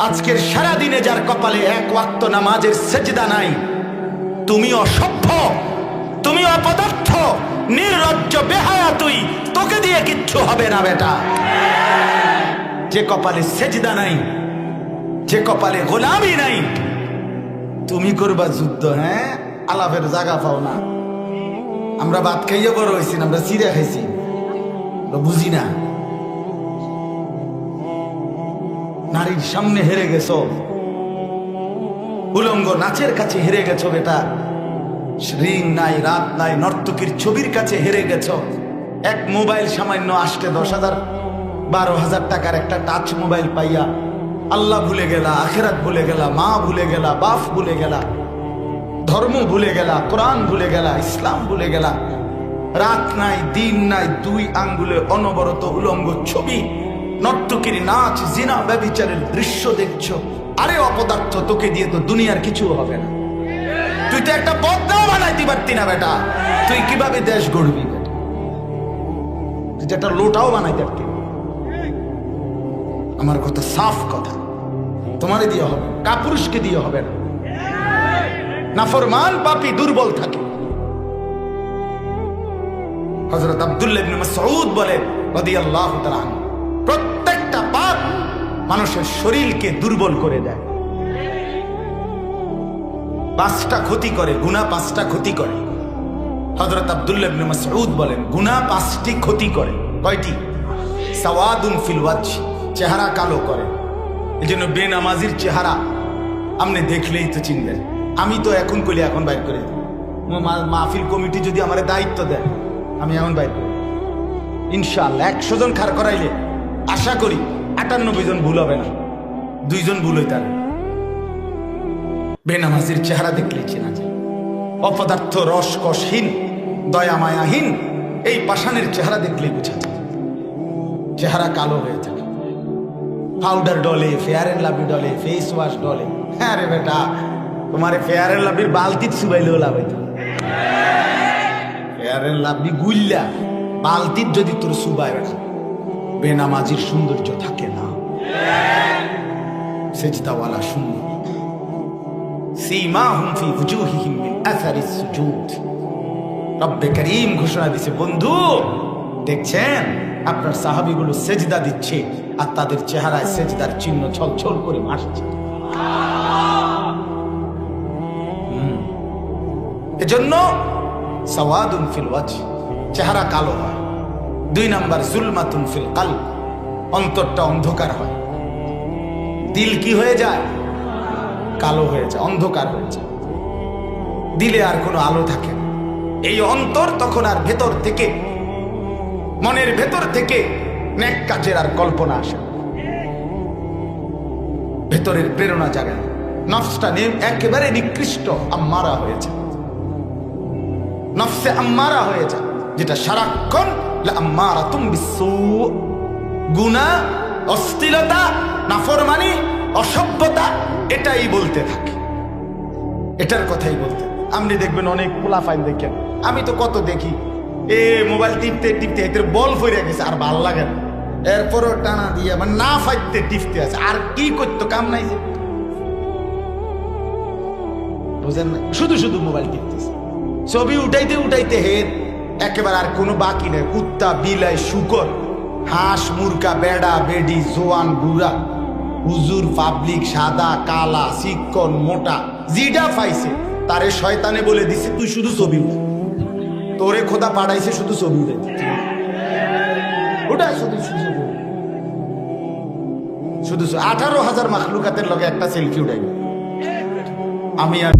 আজকের সারা দিনে যার কপালে এক ওয়াক্ত নামাজের সেজদা নাই, তুমি অসভ্য, তুমি অপদার্থ, নির্লজ্জ, বেহায়া, তোকে দিয়ে কিচ্ছু হবে না বেটা। যে কপালে সেজদা নাই, যে কপালে গোলামি নাই, তুমি করবা যুদ্ধ? হ্যাঁ, আলাপের জায়গা পাও না। আমরা ভাত খাইয়ে বড় হয়েছি না, আমরা চিড়ে খাইছি, বুঝি না। নারীর সামনে হেরে গেছো, উলঙ্গ নাচের কাছে হেরে গেছো বেটা। রিং নাই, রাত নাই, নর্তকীর ছবির কাছে হেরে গেছো। এক মোবাইল সামান্য আসতে 10,000 12,000 টাকার একটা টাচ মোবাইল পাইয়া আল্লাহ ভুলে গেলা, আখেরাত ভুলে গেলা, মা ভুলে গেলা, বাপ ভুলে গেলা, ধর্ম ভুলে গেলা, কোরআন ভুলে গেলা, ইসলাম ভুলে গেলা। রাত নাই, দিন নাই, 2 আঙ্গুলে অনবরত উলঙ্গ ছবি, নর্তকীর নাচ, জিনা, ব্যভিচারের দৃশ্য দেখছো। আরে অপদার্থ, তোকে দিয়ে তো দুনিয়ার কিছু হবে না। তুই তো একটা বদনাও বানাইতে পারতি না বেটা। তুই কিভাবে দেশ গড়বি বেটা? তুই তো একটা লোটাও বানাইতে পারতি। আমার কথা সাফ কথা, তোমারে দিয়ে হবে, কাপুরুষকে দিয়ে হবে না। নাফরমান, পাপী, দুর্বল থাকে। হযরত আব্দুল্লাহ ইবনে মাসউদ বলেন রাদিয়াল্লাহু তাআলা আনহু, প্রত্যেকটা পাপ মানুষের শরীরকে দুর্বল করে দেয়। 5টা ক্ষতি করে, গুনাহ 5টা ক্ষতি করে। হযরত আব্দুল্লাহ ইবনে মাসউদ বলেন, গুনাহ 5টি ক্ষতি করে। কয়টি? সাওয়াদুন ফিল ওয়াজহ, চেহারা কালো করে। এজন্য বেনামাজির চেহারা আপনি দেখলেই তো চিনবেন। আমি তো এখন কইলে এখন বাইর করে দিই। মাহফিল কমিটি যদি আমার দায়িত্ব দেয়, আমি এখন বাইর করি ইনশাআল্লাহ। 100 জন খাড় করাইলে আশা করি 98 জন ভুল হবে না, 2 জন ভুল হইতে পারে। বেনামাজির চেহারা দেখলেই চেনা যায়। অপদার্থ, রসকসহীন, দয়া মায়াহীন এই পাষাণের চেহারা দেখলেই বোঝা যায়। চেহারা কালো হয়ে থাকে, powder Dole, fair and lovely Dole, face wash ডলে। হ্যাঁ রে বেটা, তোমার ফেয়ার এন্ড লাভলির বালতিত সুবাইলেও লাভ হইতো। ফেয়ার এন্ড লাভলি গুল্লা বালতিত যদি তোর সুবাই বেটা, বেনামাজির সৌন্দর্য থাকে না। সেজদাওয়ালা সুন্দর। সীমাহুম ফি ওজুহিহিম মিন আসারিস সুজুদ। রব্বে করিম ঘোষণা দিছে, বন্ধু দেখছেন আপনার সাহাবীগুলো সেজদা দিচ্ছে আর তাদের চেহারায় সেজদার চিহ্ন ছলছল করে ভাসছে। এজন্য সাওয়াদুন ফিল ওয়াজহ, চেহারা কালো হয়। 2 নাম্বার জুলমাতুন ফিল কলব, অন্তরটা অন্ধকার হয়। দিল কি হয়ে যায়? কালো হয়ে যায়, অন্ধকার হয়ে যায়। দিলে আর কোনো আলো থাকে না। এই অন্তর তখন আর ভেতর থেকে, মনের ভেতর থেকে নেক কাজের আর কল্পনা আসে, ভেতরের প্রেরণা জাগায়। নফসটা একেবারে নিকৃষ্ট আম্মারা হয়েছে, নফসে আম্মারা হয়ে যায়, যেটা সারাক্ষণ লাআম্মারাতুম বিসসু, গুনাহ, অশ্লীলতা, নাফরমানি, অসভ্যতা এটাই বলতে থাকে, এটার কথাই বলতে। আপনি দেখবেন অনেক পোলাফাইন দেখেন, আমি তো কত দেখি, মোবাইল টিপতে টিপতে এদের বল ফিরে গেছে আর ভাল লাগে না, এরপরও টানা দিয়ে মানে না ফাইতে টিপতে আছে। আর কি করতো, কাম নাই যে, বুঝেন না? শুধু শুধু মোবাইল টিপতেছে, ছবি উঠাইতে উঠাইতে হেদ একেবারে আর কোনো বাকি নেই। কুত্তা, বিলাই, শুকর, হাঁস, মুরগা, বেড়া, বেডি, জোয়ান, বুড়া, হুজুর, পাবলিক, সাদা, কালা, চিকন, মোটা, জিডা পাইছে তারে শয়তানে বলে দিছে তুই শুধু ছবি উঠা। তোরে খোদা পাঠাইছে শুধু ছবি উঠাইতে, ওটা শুধু শুধু শুধু 18,000 মাখলুকাতের লগে একটা সেলফি উঠাই। আমি আর